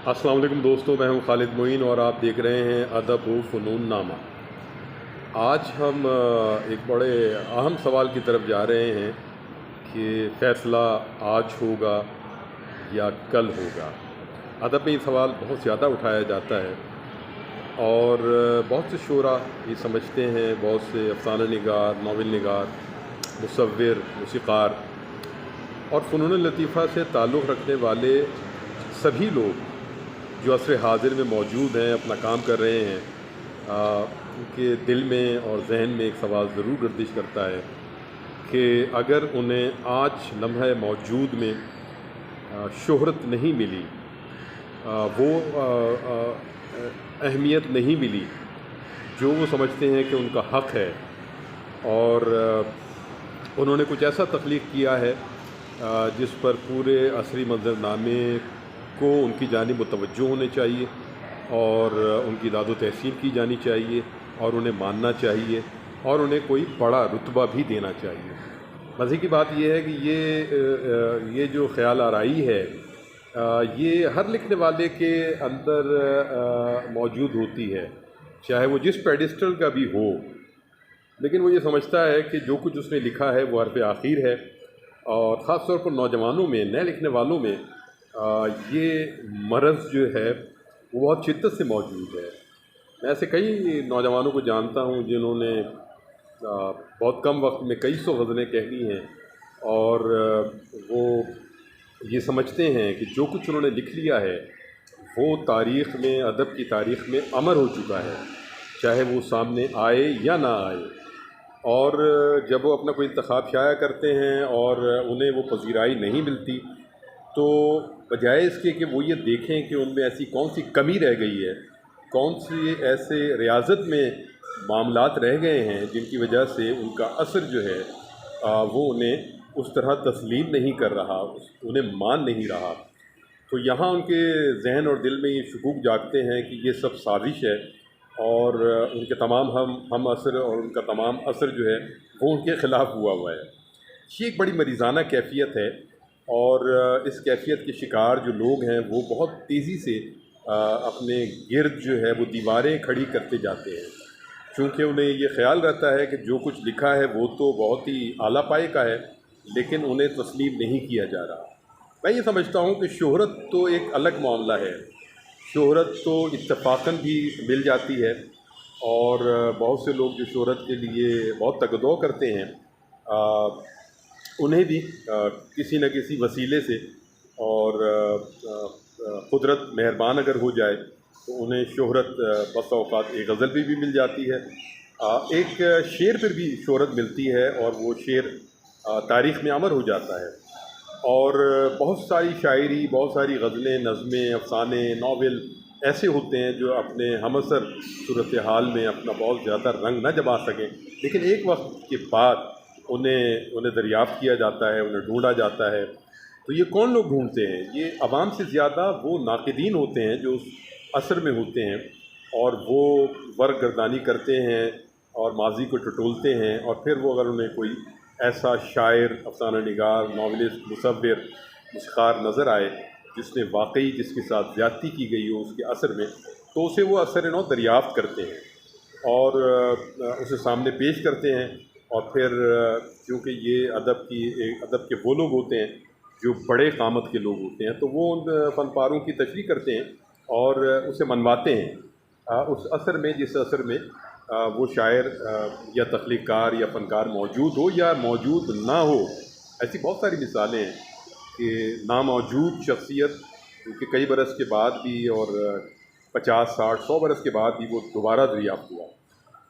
अस्सलाम वालेकुम दोस्तों, मैं हूं खालिद मोइन और आप देख रहे हैं अदब व फ़नून नामा। आज हम एक बड़े अहम सवाल की तरफ जा रहे हैं कि फ़ैसला आज होगा या कल होगा। अदब में ये सवाल बहुत ज़्यादा उठाया जाता है और बहुत से शोरा ये समझते हैं, बहुत से अफ़साना निगार, नावल निगार, मुसव्विर, मूसीक़ार और फ़नून लतीफ़ा से ताल्लुक़ रखने वाले सभी लोग जो असर हाज़िर में मौजूद हैं, अपना काम कर रहे हैं, उनके दिल में और जहन में एक सवाल ज़रूर गर्दिश करता है कि अगर उन्हें आज लम्हा मौजूद में शोहरत नहीं मिली, वो अहमियत नहीं मिली जो वो समझते हैं कि उनका हक़ है, और उन्होंने कुछ ऐसा तख्लीक़ किया है जिस पर पूरे असरी मंज़रनामे को उनकी जानिब मुतवज्जो होने चाहिए और उनकी दाद व तहसीन की जानी चाहिए और उन्हें मानना चाहिए और उन्हें कोई बड़ा रुतबा भी देना चाहिए। मज़े की बात यह है कि ये जो ख़याल आराई है, ये हर लिखने वाले के अंदर मौजूद होती है, चाहे वो जिस पेडिस्टल का भी हो, लेकिन वो ये समझता है कि जो कुछ उसने लिखा है वो हर्फ़ आखिर है। और ख़ास तौर पर नौजवानों में, नए लिखने वालों में ये मरज़ जो है वो बहुत शिद्दत से मौजूद है। मैं ऐसे कई नौजवानों को जानता हूँ जिन्होंने बहुत कम वक्त में कई सौ ग़ज़लें कह ली हैं और वो ये समझते हैं कि जो कुछ उन्होंने लिख लिया है वो तारीख़ में, अदब की तारीख़ में अमर हो चुका है, चाहे वो सामने आए या ना आए। और जब वो अपना कोई इंतख़ाब शाया करते हैं और उन्हें वो पज़ीराई नहीं मिलती, तो बजाय इसके कि वो ये देखें कि उनमें ऐसी कौन सी कमी रह गई है, कौन सी ऐसे रियाज़त में मामलात रह गए हैं जिनकी वजह से उनका असर जो है वो उन्हें उस तरह तस्लीम नहीं कर रहा, उन्हें मान नहीं रहा, तो यहाँ उनके जहन और दिल में ये शकूक जागते हैं कि ये सब साजिश है और उनके तमाम हम असर और उनका तमाम असर जो है वो उनके ख़िलाफ़ हुआ है। ये एक बड़ी मरीज़ाना कैफ़ियत है और इस कैफ़ियत के शिकार जो लोग हैं वो बहुत तेज़ी से अपने गिर्द जो है वो दीवारें खड़ी करते जाते हैं, क्योंकि उन्हें ये ख़्याल रहता है कि जो कुछ लिखा है वो तो बहुत ही आला पाए का है, लेकिन उन्हें तस्लीम नहीं किया जा रहा। मैं ये समझता हूँ कि शोहरत तो एक अलग मामला है। शोहरत तो इत्तफ़ाक़न भी मिल जाती है और बहुत से लोग जो शोहरत के लिए बहुत तगदो करते हैं, उन्हें भी किसी न किसी वसीले से और कुदरत मेहरबान अगर हो जाए तो उन्हें शोहरत बस औक़ात एक गज़ल पे भी मिल जाती है, एक शेर पर भी शोहरत मिलती है और वो शेर तारीख़ में अमर हो जाता है। और बहुत सारी शायरी, बहुत सारी ग़ज़लें, नज़में, अफ़साने, नावल ऐसे होते हैं जो अपने हमअसर सूरत हाल में अपना बहुत ज़्यादा रंग न जमा सकें, लेकिन एक वक्त के बाद उन्हें दरियाफ़्त किया जाता है, उन्हें ढूंढा जाता है। तो ये कौन लोग ढूंढते हैं? ये अवाम से ज़्यादा वो नाक़िदीन होते हैं जो उस असर में होते हैं और वो वर्क गर्दानी करते हैं और माज़ी को टटोलते हैं, और फिर वो अगर उन्हें कोई ऐसा शायर, अफ़साना निगार, नावलिस्ट, मुसव्विर, मूसीक़ार नज़र आए जिसने वाकई जिसके साथ ज़्यादती की गई हो उसके असर में, तो उसे वो असर नौ दरियाफ़्त करते हैं और उसे सामने पेश करते हैं। और फिर क्योंकि ये अदब के वो लोग होते हैं जो बड़े क़ामत के लोग होते हैं, तो वो उन फ़नपारों की तशरीह करते हैं और उसे मनवाते हैं उस असर में जिस असर में वो शायर या तख्लीक़कार या फ़नकार मौजूद हो या मौजूद ना हो। ऐसी बहुत सारी मिसालें हैं कि नामौजूद शख्सियत जो कि कई बरस के बाद भी और 50, 60, 100 बरस के बाद भी वो दोबारा दरियाफ़्त हुआ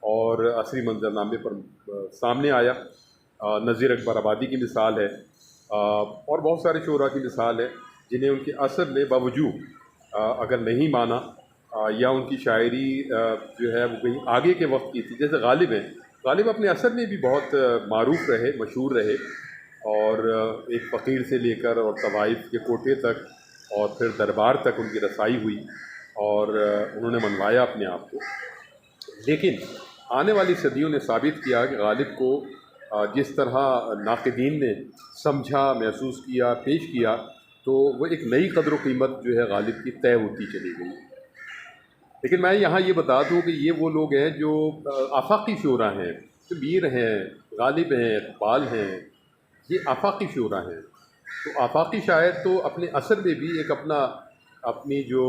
और असरी मंज़रनामे पर सामने आया। नज़ीर अकबर आबादी की मिसाल है और बहुत सारे शोरा की मिसाल है जिन्हें उनके असर ने बावजूद अगर नहीं माना या उनकी शायरी जो है वो कहीं आगे के वक्त की थी। जैसे गालिब हैं, गालिब अपने असर में भी बहुत मारूफ़ रहे, मशहूर रहे और एक फ़कीर से लेकर और तवाइफ़ के कोटे तक और फिर दरबार तक उनकी रसाई हुई और उन्होंने मनवाया अपने आप को। लेकिन आने वाली सदियों ने साबित किया कि गालिब को जिस तरह नाक़िदीन ने समझा, महसूस किया, पेश किया, تو وہ ایک نئی قدر و قیمت جو ہے غالب کی طے ہوتی چلی گئی۔ لیکن میں یہاں یہ بتا دوں کہ یہ وہ لوگ ہیں جو آفاقی شعراء ہیں، جو میر ہیں، غالب ہیں، اقبال ہیں، یہ آفاقی شعراء ہیں۔ تو آفاقی شاعر تو اپنے اثر میں بھی ایک اپنی جو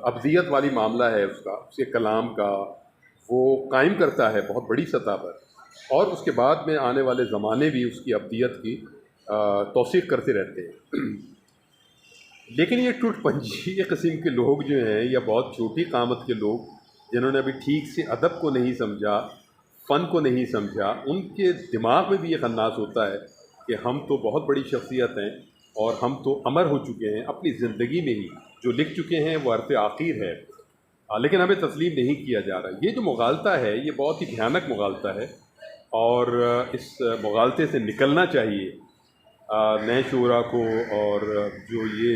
ابدیت والی معاملہ ہے اس کے کلام کا، وہ قائم کرتا ہے بہت بڑی سطح پر، اور اس کے بعد میں آنے والے زمانے بھی اس کی ابدیت کی توثیق کرتے رہتے ہیں۔ لیکن یہ ٹوٹ پنجی قسم کے لوگ جو ہیں، یا بہت چھوٹی قامت کے لوگ جنہوں نے ابھی ٹھیک سے ادب کو نہیں سمجھا، فن کو نہیں سمجھا، ان کے دماغ میں بھی یہ خناس ہوتا ہے کہ ہم تو بہت بڑی شخصیت ہیں اور ہم تو امر ہو چکے ہیں اپنی زندگی میں ہی، جو لکھ چکے ہیں وہ حرف آخر ہے، لیکن ہمیں تسلیم نہیں کیا جا رہا۔ یہ جو مغالطہ ہے یہ بہت ہی بھیانک مغالطہ ہے، اور اس مغالطے سے نکلنا چاہیے نئے شعراء کو، اور جو یہ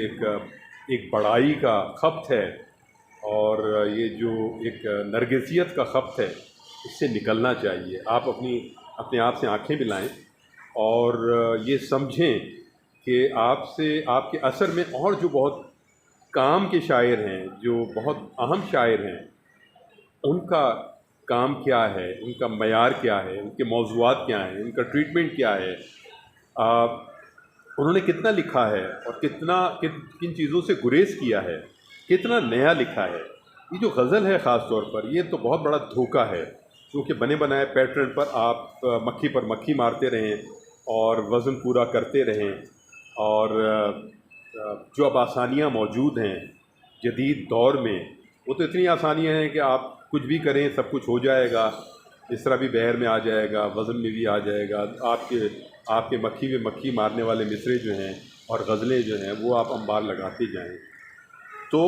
ایک بڑائی کا خبت ہے اور یہ جو ایک نرگسیت کا خبت ہے، اس سے نکلنا چاہیے۔ آپ اپنے آپ سے آنکھیں ملائیں اور یہ سمجھیں کہ آپ کے اثر میں اور جو بہت کام کے شاعر ہیں، جو بہت اہم شاعر ہیں، ان کا کام کیا ہے، ان کا معیار کیا ہے، ان کے موضوعات کیا ہیں، ان کا ٹریٹمنٹ کیا ہے، انہوں نے کتنا لکھا ہے اور کن چیزوں سے گریز کیا ہے، کتنا نیا لکھا ہے۔ یہ جو غزل ہے خاص طور پر، یہ تو بہت بڑا دھوکہ ہے، کیونکہ بنے بنائے پیٹرن پر آپ مکھی پر مکھی مارتے رہیں اور وزن پورا کرتے رہیں، اور جو اب آسانیاں موجود ہیں جدید دور میں، وہ تو اتنی آسانیاں ہیں کہ آپ کچھ بھی کریں سب کچھ ہو جائے گا، اس طرح بھی بحر میں آ جائے گا، وزن میں بھی آ جائے گا، آپ کے مکھی میں مکھی مارنے والے مصرے جو ہیں اور غزلیں جو ہیں وہ آپ انبار لگاتے جائیں۔ تو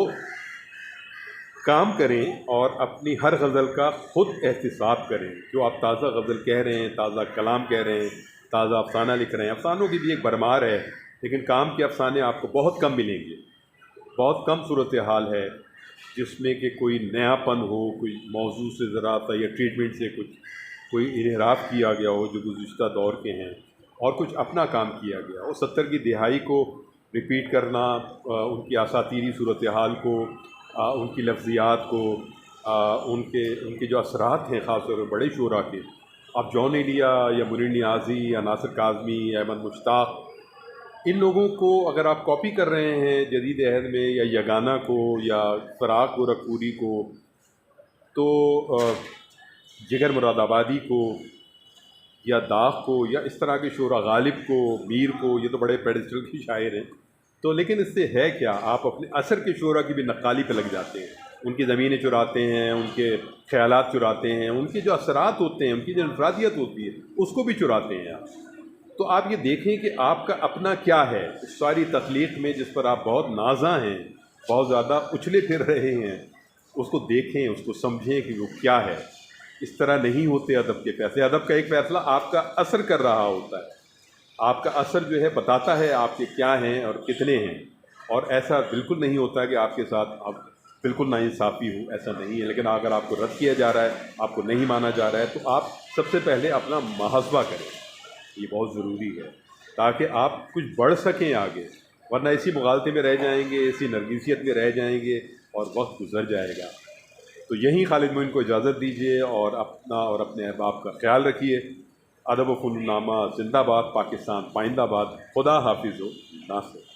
کام کریں اور اپنی ہر غزل کا خود احتساب کریں۔ جو آپ تازہ غزل کہہ رہے ہیں، تازہ کلام کہہ رہے ہیں، تازہ افسانہ لکھ رہے ہیں، افسانوں کی بھی ایک بھرمار ہے، لیکن کام کے افسانے آپ کو بہت کم ملیں گے۔ بہت کم صورتحال ہے جس میں کہ کوئی نیا پن ہو، کوئی موضوع سے ذرا سا یا ٹریٹمنٹ سے کوئی انحراف کیا گیا ہو جو گزشتہ دور کے ہیں، اور کچھ اپنا کام کیا گیا ہو۔ 70 کی دہائی کو ریپیٹ کرنا، ان کی اساطیری صورتحال کو، ان کی لفظیات کو، ان کے جو اثرات ہیں خاص طور پر بڑے شعراء کے، آپ جون ایلیا یا منیر نیازی یا ناصر کاظمی یا احمد مشتاق، ان لوگوں کو اگر آپ کاپی کر رہے ہیں جدید عہد میں، یا یگانہ کو یا فراق گورکھپوری کو، تو جگر مراد آبادی کو یا داغ کو یا اس طرح کے شعراء، غالب کو، میر کو، یہ تو بڑے پیڈسٹل کی شاعر ہیں، تو لیکن اس سے ہے کیا؟ آپ اپنے اثر کے شعراء کی بھی نقالی پہ لگ جاتے ہیں، ان کی زمینیں چراتے ہیں، ان کے خیالات چراتے ہیں، ان کے جو اثرات ہوتے ہیں، ان کی جو انفرادیت ہوتی ہے اس کو بھی چراتے ہیں آپ۔ تو آپ یہ دیکھیں کہ آپ کا اپنا کیا ہے اس ساری تخلیق میں، جس پر آپ بہت نازاں ہیں، بہت زیادہ اچھلے پھر رہے ہیں، اس کو دیکھیں، اس کو سمجھیں کہ وہ کیا ہے۔ اس طرح نہیں ہوتے ادب کے فیصلے۔ ادب کا ایک فیصلہ آپ کا اثر کر رہا ہوتا ہے، آپ کا اثر جو ہے بتاتا ہے آپ کے کیا ہیں اور کتنے ہیں، اور ایسا بالکل نہیں ہوتا کہ آپ کے ساتھ آپ بالکل ناانصافی ہو، ایسا نہیں ہے۔ لیکن اگر آپ کو رد کیا جا رہا ہے، آپ کو نہیں مانا جا رہا ہے، تو آپ سب سے پہلے اپنا محاسبہ کریں، یہ بہت ضروری ہے، تاکہ آپ کچھ بڑھ سکیں آگے، ورنہ اسی مغالطے میں رہ جائیں گے، اسی نرگسیت میں رہ جائیں گے اور وقت گزر جائے گا۔ تو یہیں خالد معین کو اجازت دیجیے، اور اپنا اور اپنے احباب کا خیال رکھیے۔ ادب و فنون نامہ زندہ باد، پاکستان پائندہ باد۔ خدا حافظ و ناصر۔